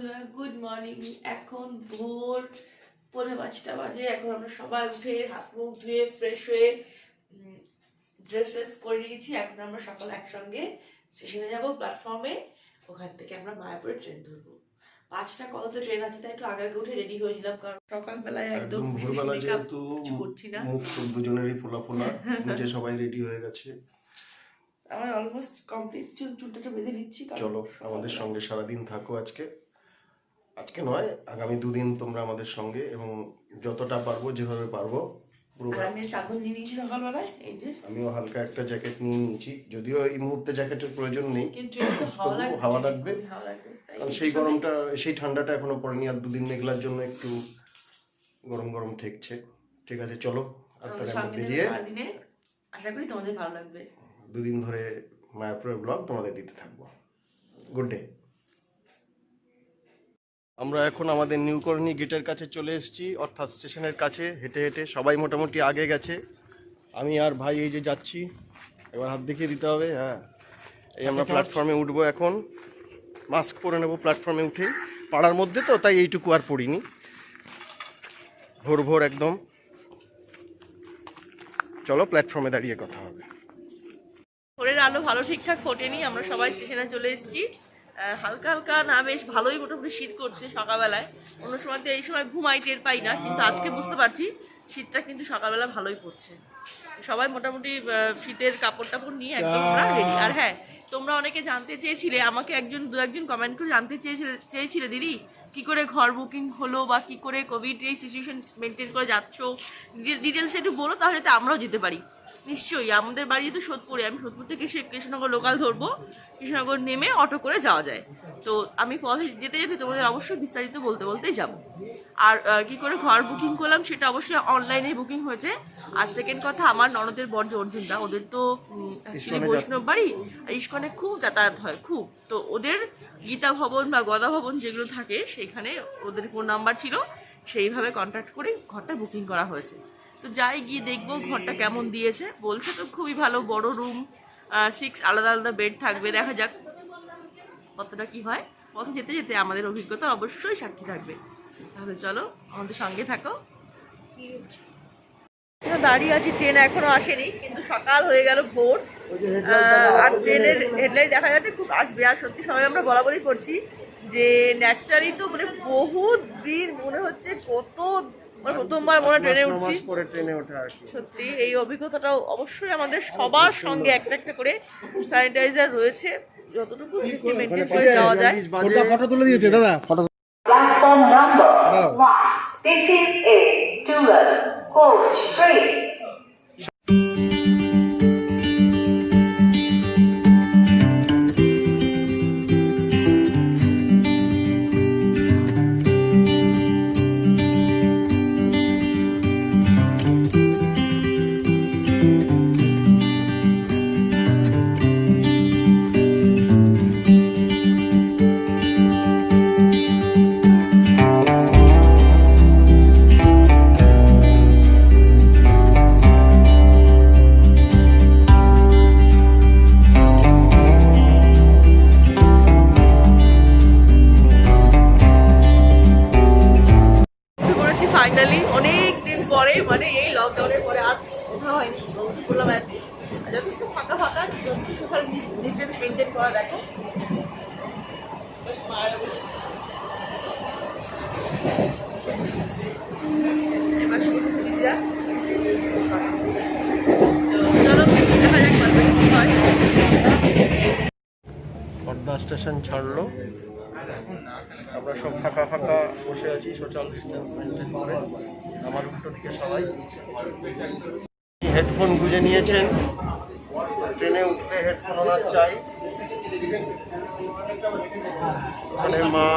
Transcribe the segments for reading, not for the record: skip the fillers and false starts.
বন্ধুরা good morning. এখন ভোর 4:45 বাজে। এখন আমরা সবাই উঠে হাত মুখ ধুয়ে ফ্রেশ হয়ে ড্রেস করে নিয়েছি। এখন আমরা সকাল একসঙ্গে স্টেশনে যাব, প্ল্যাটফর্মে। ওখান থেকে আমরা মায়াপুরে ট্রেন ধরবো। 5টা কত ট্রেন আছে, তাই একটু আগে উঠে রেডি হয়েছিলাম, কারণ সকালবেলায় একদম ভোরবেলা যেহেতু করছি না, মুখ দুজনেরই ফোলা ফোলা, নিচে সবাই রেডি হয়ে গেছে। আমার অলমোস্ট কমপ্লিট। চুলটা বেঁধে নিচ্ছি। চলো আমাদের সঙ্গে সারাদিন থাকো। আজকে নয়, আগামী 2 দিন তোমরা আমাদের সঙ্গে, এবং যতটা পারবো যেভাবে পারবো। আমি চাদর নিয়ে নিয়েছি সকালবেলায়, এই যে আমিও হালকা একটা জ্যাকেট নিয়ে নিয়েছি, যদিও এই মুহূর্তে জ্যাকেটের প্রয়োজন নেই, কিন্তু হাওয়া লাগবে। কারণ সেই ঠান্ডাটা এখনো পড়েনি। আর 2 দিন মেঘলার জন্য একটু গরম গরম ঠেকছে। ঠিক আছে, চলো আর তাহলে আমরা বেরিয়ে আশা করি তোমাদের ভালো লাগবে। 2 দিন ধরে মায়াপুরের ব্লগ তোমাদের দিতে থাকবো। Good day. আমরা এখন আমাদের নিউ কলোনি গেটের কাছে চলে এসেছি, অর্থাৎ স্টেশনের কাছে। হেঁটে হেঁটে সবাই মোটামুটি আগে গেছে, আমি আর ভাই এই যে যাচ্ছি। এবার হাত দেখিয়ে দিতে হবে। হ্যাঁ, এই আমরা প্ল্যাটফর্মে উঠবো এখন। মাস্ক পরে নেবো প্ল্যাটফর্মে উঠেই। পাড়ার মধ্যে তো, তাই এইটুকু আর পড়িনি। ভোর ভোর একদম। চলো প্ল্যাটফর্মে দাঁড়িয়ে কথা হবে। ভোরের আলো ভালো ঠিকঠাক ফোটেনি, আমরা সবাই স্টেশনে চলে এসেছি। হালকা হালকা না, বেশ ভালোই মোটামুটি শীত করছে সকালবেলায়। অন্য সময় তো এই সময় ঘুমাই টের পাই না, কিন্তু আজকে বুঝতে পারছি শীতটা কিন্তু সকালবেলা ভালোই পড়ছে। সবাই মোটামুটি শীতের কাপড় টাপড় নিয়ে একদম আমরা রেডি। আর হ্যাঁ, তোমরা অনেকে জানতে চেয়েছিলে, আমাকে দু একজন কমেন্ট করে জানতে চেয়েছিলে দিদি কি করে ঘর বুকিং হলো, বা কি করে কোভিড এই সিচুয়েশন মেনটেন করে যাচ্ছ, ডিটেলস একটু বলো, তাহলে তো আমরাও যেতে পারি। নিশ্চয়ই, আমাদের বাড়ি তো সোদপুরে, আমি সোদপুর থেকে কৃষ্ণনগর লোকাল ধরবো, কৃষ্ণনগর নেমে অটো করে যাওয়া যায়। তো আমি পথে যেতে যেতে তোমাদের অবশ্যই বিস্তারিত বলতেই যাবো। আর কি করে ঘর বুকিং করলাম সেটা অবশ্যই অনলাইনে বুকিং হয়েছে। আর সেকেন্ড কথা, আমার ননদের বর্জ অর্জুনদা, ওদের তো বৈষ্ণব বাড়ি, ইস্কনে খুব যাতায়াত হয় খুব। তো ওদের গীতা ভবন বা গদা ভবন যেগুলো থাকে, সেখানে ওদের ফোন নাম্বার ছিল, সেইভাবে কন্ট্যাক্ট করে ঘরটা বুকিং করা হয়েছে। তো যাই গিয়ে দেখবো ঘরটা কেমন দিয়েছে। বলছে তো খুবই ভালো, বড় রুম, 6 আলাদা আলাদা বেড থাকবে। দেখা যাক কতটা কি হয়। পথে যেতে যেতে আমাদের অভিজ্ঞতা অবশ্যই সাক্ষী থাকবে। তাহলে চলো আমাদের সঙ্গে থাকো। দাঁড়িয়ে আছি, ট্রেন এখনো আসেনি, কিন্তু সকাল হয়ে গেল ভোর। আর ট্রেনের হেডলাইট দেখা যাচ্ছে খুব আসবে। আর সত্যি সবাই আমরা বরাবরই করছি যে ন্যাচারালি তো মানে বহুত দিন মনে হচ্ছে, প্রথমবার মনে ট্রেনে উঠছি। সত্যি এই অভিজ্ঞতাটাও অবশ্যই আমাদের সবার সঙ্গে একটা করে স্যানিটাইজার রয়েছে, যতটুকু সেফটি মেনটেন করে যাওয়া যায়। ফটো তুলে দিয়েছে দাদা, photo. Platform number 1. This is a dual coach train. Finally অনেক দিন পরে, মানে এই লকডাউনের পরে আর ওঠা হয়নি, বললাম যথেষ্ট ফাঁকা যথেষ্ট সোশ্যাল ডিস্টেন্স মেনটেন করা। দেখো এবার চলো দেখা যাক কি হয়। খড়দা স্টেশন ছাড়লো, আমরা সব ফাঁকা ফাঁকা বসে আছি সোশ্যাল ডিস্টেন্স মেনটেন করে। আমার উল্টো দিকে সবাই হেডফোন গুঁজে নিয়েছেন। ট্রেনে উঠলে হেডফোন ওনার চাই। ওখানে মা,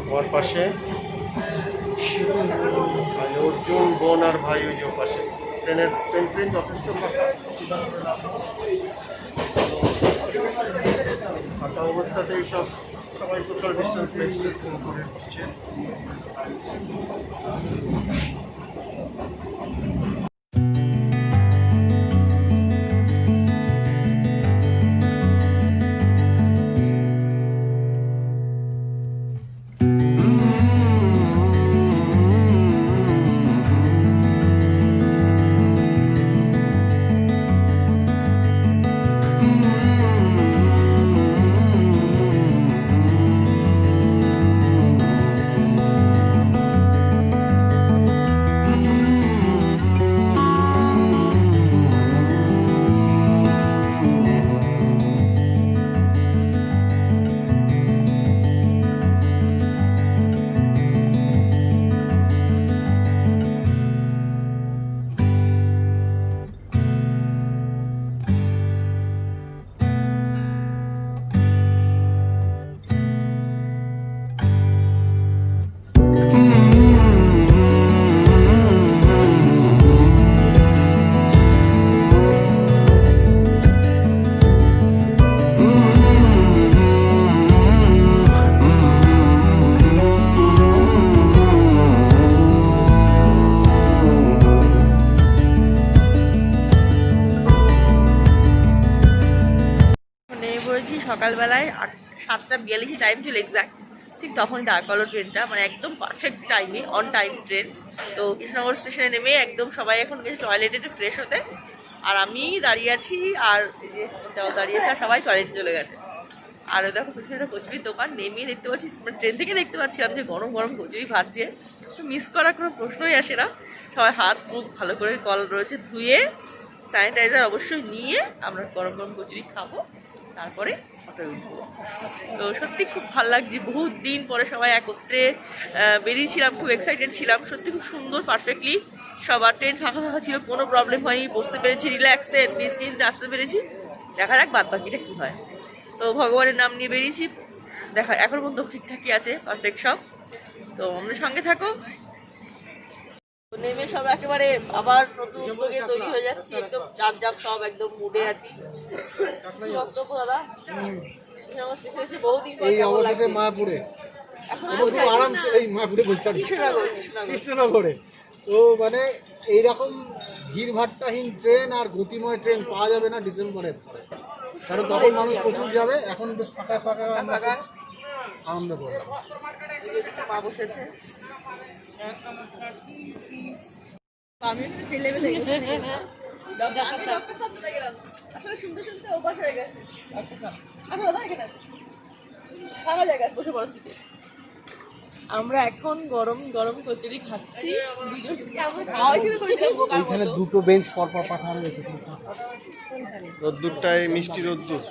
আমার পাশে অর্জুন, বোন আর ভাই ওই যে পাশে। ট্রেন যথেষ্ট ফাঁকা। ফাঁকা অবস্থাতেই সবাই সোশ্যাল ডিস্টেন্স মেনটেন করে বসছে। সকালবেলায় 7:42 টাইম ছিল এক্স্যাক্ট, ঠিক তখনই দাঁড় করলো ট্রেনটা, মানে একদম পারফেক্ট টাইমে, অন টাইম ট্রেন। তো কৃষ্ণনগর স্টেশনে নেমে একদম সবাই এখন গেছে টয়লেটে ফ্রেশ হতে, আর আমি দাঁড়িয়ে আছি, আর এই যে ওটাও দাঁড়িয়ে আছে, আর সবাই টয়লেটে চলে গেছে। আর দেখো পিছনে একটা কচুরির দোকান, নেমে দেখতে পাচ্ছি, ট্রেন থেকে দেখতে পাচ্ছিলাম যে গরম গরম কচুরি ভাজছে। তো মিস করার কোনো প্রশ্নই আসে না। সবাই হাত মুখ ভালো করে কল রয়েছে ধুয়ে, স্যানিটাইজার অবশ্যই নিয়ে আমরা গরম গরম কচুরি খাবো, তারপরে অটোয় উঠবো। তো সত্যি খুব ভালো লাগছে, বহুত দিন পরে সবাই একত্রে বেরিয়েছিলাম, খুব এক্সাইটেড ছিলাম। সত্যি খুব সুন্দর, পারফেক্টলি সবার ট্রেন ফাঁকা ফাঁকা ছিল, কোনো প্রবলেম হয়নি, বসতে পেরেছি রিল্যাক্সে, নিশ্চিন্তে আসতে পেরেছি। দেখা যাক বাদ বাকিটা কী হয়। তো ভগবানের নাম নিয়ে বেরিয়েছি, দেখা এখন পর্যন্ত ঠিকঠাকই আছে, পারফেক্ট সব। তো আমাদের সঙ্গে থাকো। নেমে সব একেবারে আবার নতুন উদ্যোগে তৈরি হয়ে যাচ্ছি, একদম চাপ সব একদম মুডে আছি। বক্তব্য দাদা, বহুদিন এই অবশেষে মায়াপুরে, একটু আরামসে এই মায়াপুরে বলছি কৃষ্ণনগরে। তো মানে এইরকম ভিড়ভাট্টাহীন ট্রেন আর গতিময় ট্রেন পাওয়া যাবে না ডিসেম্বরের পরে, কারণ তখন মানুষ প্রচুর যাবে। এখন বেশ ফাঁকা ফাঁকা আমরা খুব আনন্দ করলাম। মা বসেছে, আমি একটু ফেলে আসলে শুনতে শুনতে অভ্যাস হয়ে গেছে। আমরা এখন গরম গরম কচুরি খাচ্ছি, এখানে দুটো বেঞ্চ পর পর পাঠানো হয়েছে। রোদ্দুরটাই মিষ্টি রোদ্দুর,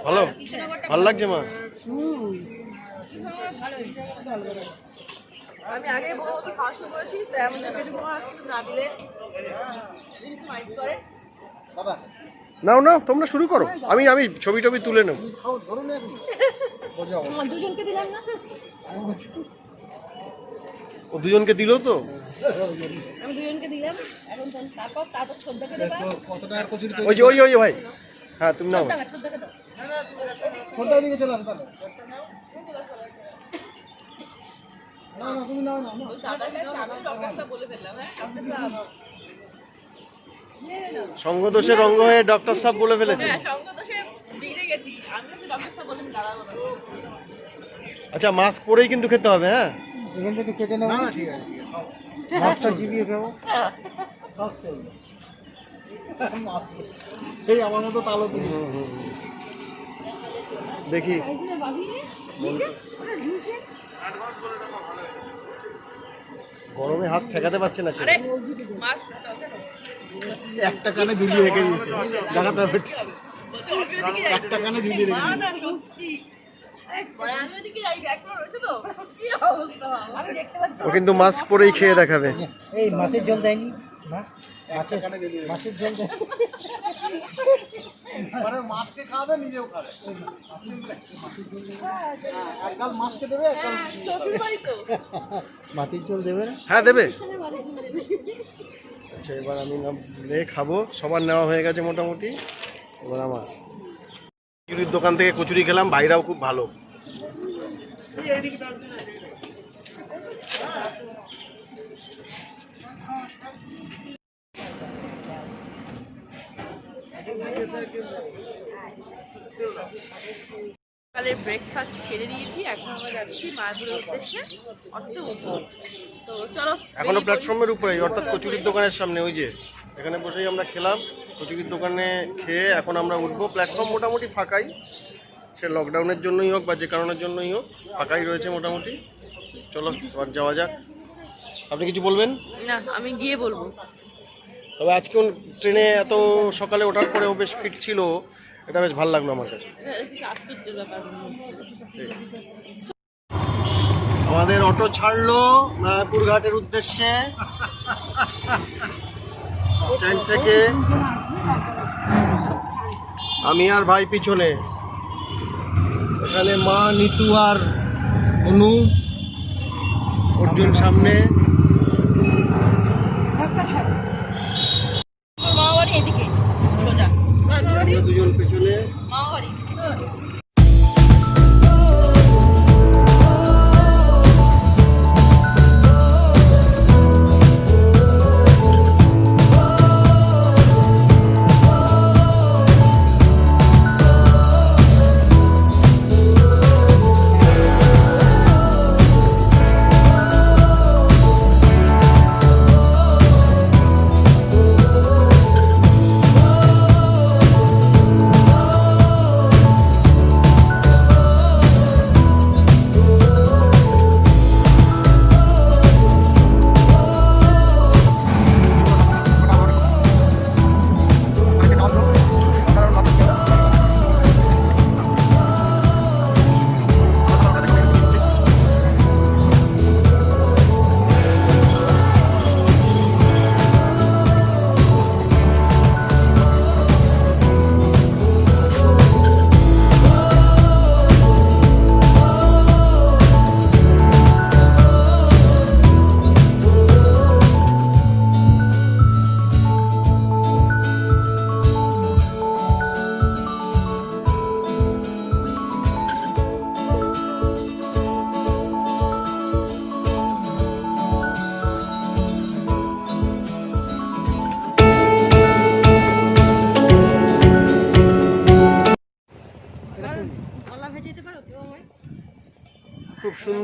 ভালো ভালো লাগছে মা। আমি আগে বলতে খাওয়া শুরু করেছি, তাই আমাদের না দিলে করে। নাও নাও, তোমরা শুরু করো, আমি ছবি তুলে নেব। দুজনকে দিলাম না, ও দুজনকে দিল তো, আমি দুজনকে দিলাম। এখন তারপর ছোদ্দাকে দেবা। কত টাকার কচুরি? ওই যে ভাই, হ্যাঁ তুমি নাও। ছোদ্দাকে দাও। ছোটটা দিকে চলে আসো তাহলে। না না তুমি নাও না। সঙ্গদোষে রঙ্গ হয়ে ডক্টর সাহেব বলে ফেলেছে। আচ্ছা, মাস্ক পরেই কিন্তু খেতে হবে, হ্যাঁ? এখান থেকে কেটে নাও। না ঠিক আছে, মাছটা চিবিয়ে খাবো। এই আমার মতো তালো তুমি দেখি গরমে হাত ঠেকাতে পারছে না, একটা কানে ঝুলিয়ে রেখে দিয়েছে, দেখাতে হবে। একটা কানে ঝুলিয়ে রেখে ও কিন্তু মাস্ক পরেই খেয়ে দেখাবে। এই মাছের জল দেয়নি, মাছের জল দেয় মানে মাছকে খাবে, নিজেও খাবে। একগাল মাছকে দেবে, একগাল মাছের জল দেবে না? হ্যাঁ দেবে। আচ্ছা, এবার আমি খাবো, সবার নেওয়া হয়ে গেছে মোটামুটি। এবার আমার কচুরির দোকান থেকে কচুরি খেলাম, ভাইরাও খুব ভালো। সকালের ব্রেকফাস্ট খেয়ে নিয়েছি, এখন আমরা যাচ্ছি মায়াপুরের উদ্দেশ্যে, অটো উঠবো। তো চলো, এখনো প্ল্যাটফর্মের উপরে, অর্থাৎ কচুরির দোকানের সামনে, ওই যে এখানে বসেই আমরা খেলাম। কচুরির দোকানে খেয়ে এখন আমরা উঠবো। প্ল্যাটফর্ম মোটামুটি ফাঁকাই, সে লকডাউনের জন্যই হোক বা যে কারণের জন্যই হোক, ফাঁকাই রয়েছে মোটামুটি। চলো এবার যাওয়া যাক। আপনি কিছু বলবেন? না, আমি গিয়ে বলবো। তবে আজকে ট্রেনে এত সকালে ওঠার পরেও বেশ ফিট ছিল, এটা বেশ ভালো লাগলো আমার কাছে। আশ্চর্যের ব্যাপার মনে হচ্ছে। আমাদের অটো ছাড়লো মায়াপুর ঘাটের উদ্দেশ্যে, স্ট্যান্ড থেকে। আমি আর ভাই পিছনে, এখানে মা, নিতু আর অনু, অর্জুন সামনে। মামাবাড়ি এদিকে সোজা, আমরা দুজন পেছনে। মামাবাড়ি।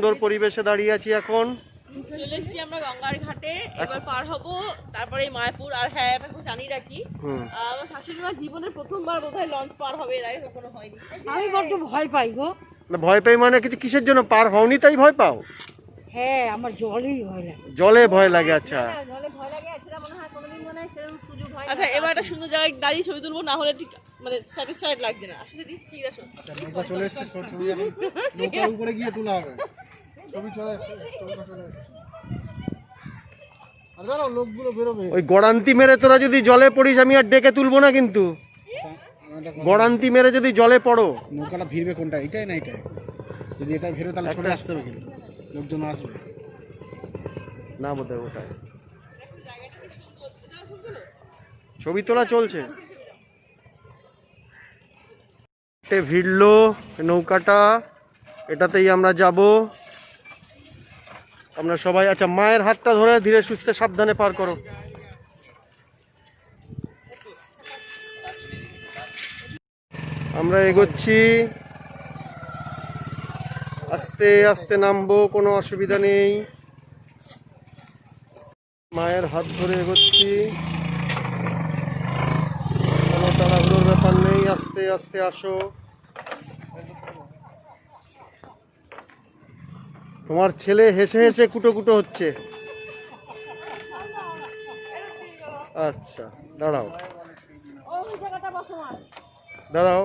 সুন্দর পরিবেশে দাঁড়িয়ে আছি এখন। চলে এসেছি আমরা গঙ্গার ঘাটে, এবার পার হব তারপরে মায়াপুর। আর হ্যাঁ, এটা খুব জানি রাখি, আমার শাশুড়ি মা জীবনের প্রথমবার বোধহয় লঞ্চ পার হবে, এর আগে কখনো হয়নি। আমি বড্ড ভয় পাই গো। না, ভয় পাই মানে কিছু কিসের জন্য? পার হওনি তাই ভয় পাও? হ্যাঁ, আমার জলেই ভয় লাগে। জলে ভয় লাগে, আচ্ছা। জলে ভয় লাগে, আচ্ছা মনে হয় কোনোদিন মনে হয় সেরকম সুযোগ হয় না। আচ্ছা, এবার একটা সুন্দর জায়গায় দাঁড়িয়ে ছবি তুলবো, না হলে ঠিক মানে স্যাটিসফাইড লাগছে না। আসলে ঠিক আছে, নৌকা চলে এসছে, ছবি এখন নৌকার উপরে গিয়ে তোলা হবে। ছবি চলে এসছে, নৌকা চলে এসছে। আর দাঁড়াও, লোকগুলো বেরোবে। ওই গড়ান্তি মেরে তোরা যদি জলে পড়িস আমি আর ডেকে তুলবো না কিন্তু। গড়ান্তি মেরে যদি জলে পড়ো। নৌকাটা ভিড়বে কোনটা, এটাই না এটাই? যদি এটা ভিড়ে তাহলে সরে আসতে হবে, কিন্তু লোকজন আসবে না বোধহয় ওটাই। ছবি তোলা চলছে। ভিড়লো নৌকাটা, এটাতেই আমরা যাব আমরা সবাই। আচ্ছা, মায়ের হাতটা ধরে ধীরে সুস্থে সাবধানে পার করো। আমরা এগোচ্ছি, আস্তে আস্তে নামবো, কোনো অসুবিধা নেই। মায়ের হাত ধরে এগোচ্ছি, কোনো তাড়াহুড়োর ব্যাপার নেই, আস্তে আস্তে আসো। তোমার ছেলে হেসে হেসে কুটো কুটো হচ্ছে। আচ্ছা, দাঁড়াও দাঁড়াও।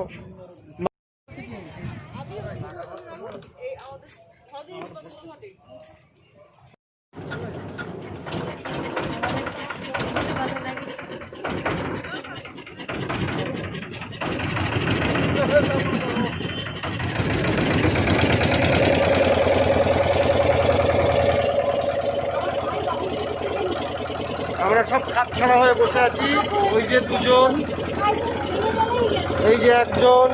আমরা সব খাপ ছাড়া হয়ে বসে আছি। ওই যে দুজন, এই যে একজন,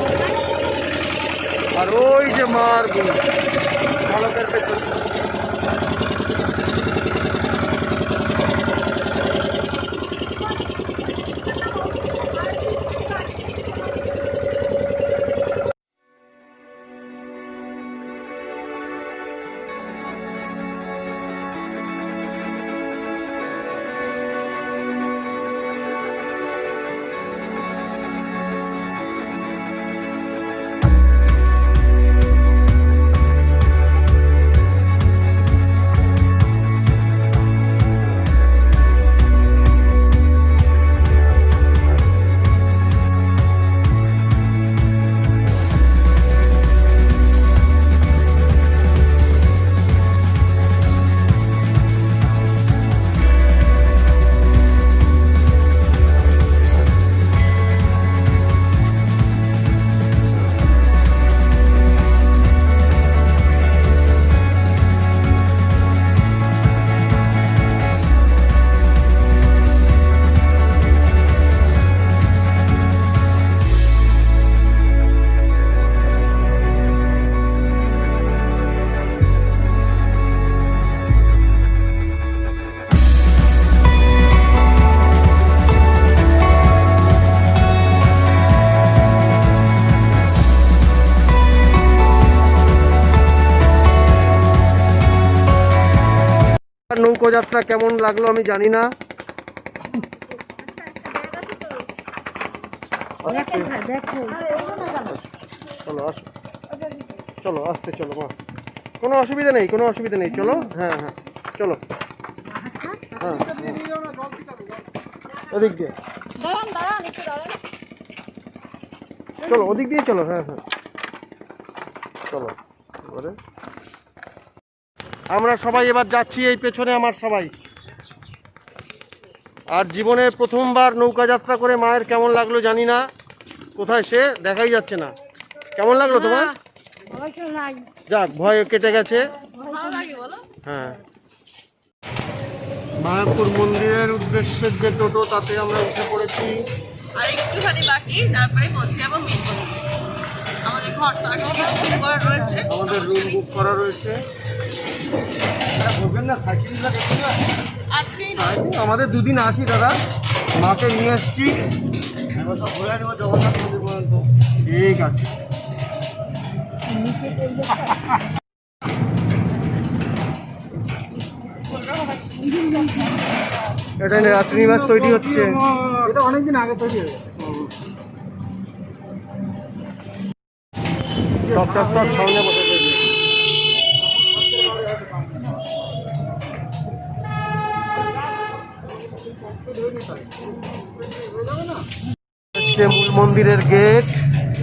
আর ওই যে মার বোন চালকের পেছনে। নৌকো যাত্রা কেমন লাগলো আমি জানি না। চলো আসো, চলো আসতে, চলো মা, কোনো অসুবিধা নেই, কোনো অসুবিধা নেই, চলো। হ্যাঁ হ্যাঁ চলো, হ্যাঁ ওদিক দিয়ে চলো, ওদিক দিয়ে চলো। হ্যাঁ হ্যাঁ চলো। এবারে আমরা সবাই এবার যাচ্ছি, এই পেছনে আমার সবাই। আর জীবনের প্রথমবার নৌকা যাত্রা করে মায়ের কেমন লাগলো জানি না, কোথায় সে দেখাই যাচ্ছে না। কেমন লাগলো তোমার? যাক, ভয় কেটে গেছে। হ্যাঁ, মায়াপুর মন্দিরের উদ্দেশ্যে যে টোটো, তাতে আমরা উঠে পড়েছি। আর একটুখানি বাকি, তারপরে পৌঁছে যাবো মেন মন্দিরে। আমাদের ঘর তো আগে থেকে বুক করা রয়েছে, আমাদের রুম বুক করা রয়েছে। আজকেই নয়, আমাদের দুদিন আছি দাদা, মাকে নিয়ে এসছি। ঠিক আছে। এটা রাত্রিনিবাস তৈরি হচ্ছে। এটা অনেকদিন আগে তৈরি হয়ে গেছে। সবটা সব সামনে বসে তৈরি। মূল মন্দিরের গেট,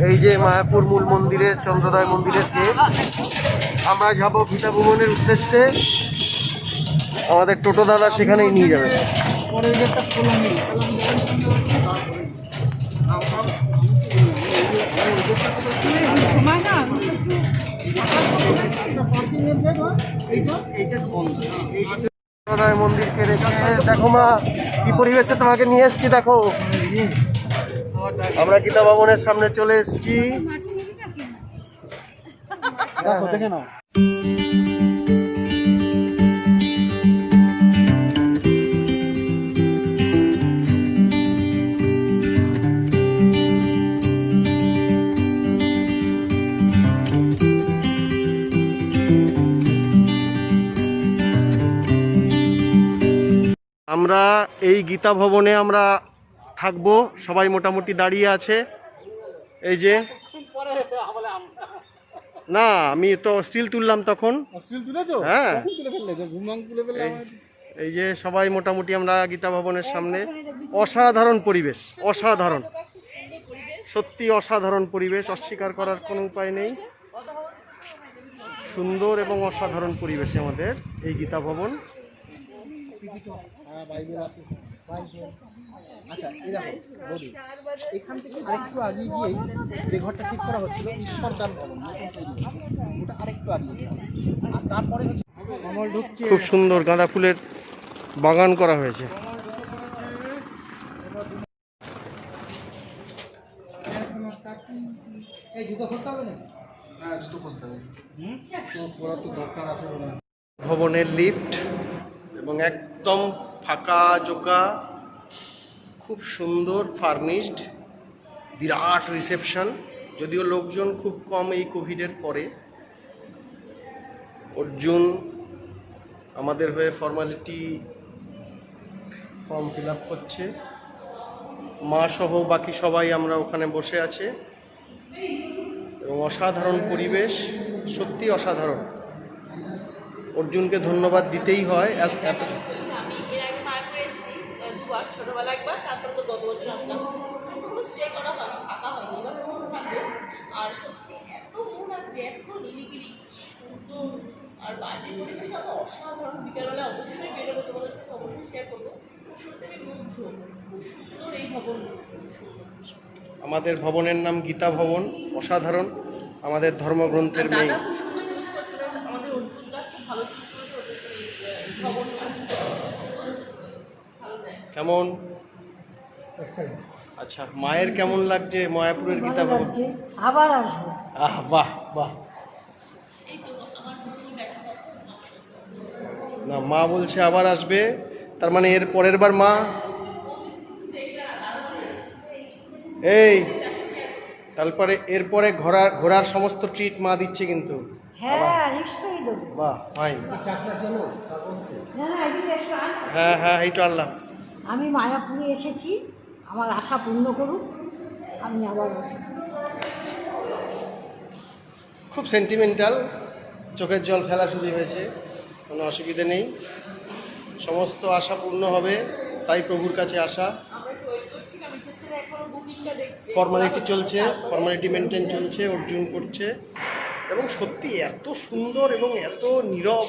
এই যে মায়াপুর মূল মন্দিরের, চন্দ্রোদয় মন্দিরের গেট। আমরা যাবো গীতা ভবনের উদ্দেশ্যে, আমাদের টোটো দাদা সেখানেই নিয়ে যাবে। পরের গেটটা খোলা নেই। চন্দ্রোদয় মন্দিরকে রেখে দেখো মা কি পরিবেশে তোমাকে নিয়ে এসছি। দেখো আমরা গীতা ভবনের সামনে চলে এসেছি। দেখো দেখে নাও। আমরা এই গীতা ভবনে আমরা থাকবো, সবাই মোটামুটি দাঁড়িয়ে আছে। এই যে না, আমি তো স্টিল তুললাম তখন। স্টিল তুলেছো? হ্যাঁ, কখন তুলে ফেললে? যে ঘুমাং তুলে ফেললে আমার। এই যে সবাই মোটামুটি আমরা গীতা ভবনের সামনে। অসাধারণ পরিবেশ, অসাধারণ, সত্যি অসাধারণ পরিবেশ, অস্বীকার করার কোনো উপায় নেই। সুন্দর এবং অসাধারণ পরিবেশে আমাদের এই গীতা ভবন। হ্যাঁ, বাইবেল আছে। আচ্ছা, এই দেখো বলি, এখান থেকে আরেকটু আগে গিয়েই যে ঘরটা ঠিক করা হচ্ছিল ঈশ্বর দান ভবন, নতুন তৈরি হচ্ছে, ওটা আরেকটু আগে যেতে হবে। আর তারপরে হচ্ছে কমল ঢুকছে। খুব সুন্দর গাঁদা ফুলের বাগান করা হয়েছে। এই জুতো খুলতে হবে না? হ্যাঁ, জুতো খুলতে হবে। তো খোলা তো দরকার আছে মনে হয়। ভবনের লিফট এবং একদম ফাঁকা জোকা, খুব সুন্দর ফার্নিশড, বিরাট রিসেপশন। যদিও লোকজন খুব কম এই কোভিডের পরে। অর্জুন আমাদের হয়ে ফর্মালিটি ফর্ম ফিল আপ করছে, মা সহ বাকি সবাই আমরা ওখানে বসে আছে। এবং অসাধারণ পরিবেশ, সত্যি অসাধারণ। অর্জুনকে ধন্যবাদ দিতেই হয়। এত আমি এর আগে মায়াপুরে এসেছি দুবার, ছোটবেলা একবার, তারপরে তো গত বছর আসলাম। কোনো স্টে করা হয়নি, থাকা হয়নি, এবার পুরো থাকবো। আর সত্যি এত ভালো লাগছে, এত নিরিবিলি, সুন্দর, আর বাইরের পরিবেশটা তো অসাধারণ। বিকেলবেলা অবশ্যই বেরোবো, তোমাদের সাথে অবশ্যই শেয়ার করবো। সত্যি আমি মুগ্ধ, খুব সুন্দর এই ভবন, খুব সুন্দর। আমাদের ভবনের নাম গীতা ভবন, অসাধারণ। আমাদের ধর্মগ্রন্থের মেয়ে। দাদা খুব সুন্দর চুজ করছিল, আমাদের অর্জুনটা খুব ভালো চুজ করেছে ওদের এই ভবনটা। কেমন? আচ্ছা, মায়ের কেমন লাগছে মায়াপুরের গীতা ভবন? আবার আসবো। বাহ বাহ। না, মা বলছে আবার আসবে, তার মানে এর পরের বার মা। এই তারপরে এরপরে ঘোরার সমস্ত ট্রিট মা দিচ্ছে কিন্তু। হ্যাঁ, নিশ্চয়ই দেবো। বাহ, ফাইন। না না, এদিকে এসো, আয়। হ্যাঁ হ্যাঁ, এইটা আনলাম। আমি মায়াপুরে এসেছি, আমার আশা পূর্ণ করুক, আমি আবার আসবো। খুব সেন্টিমেন্টাল, চোখের জল ফেলা শুরু হয়েছে। কোনো অসুবিধে নেই, সমস্ত আশা পূর্ণ হবে, তাই প্রভুর কাছে আসা। ফর্মালিটি চলছে, ফর্মালিটি মেনটেন চলছে, অর্জুন করছে। এবং সত্যি এত সুন্দর এবং এত নীরব,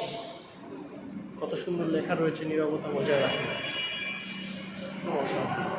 কত সুন্দর লেখা রয়েছে, নীরবতা বজায় রাখা। অসাধারণ।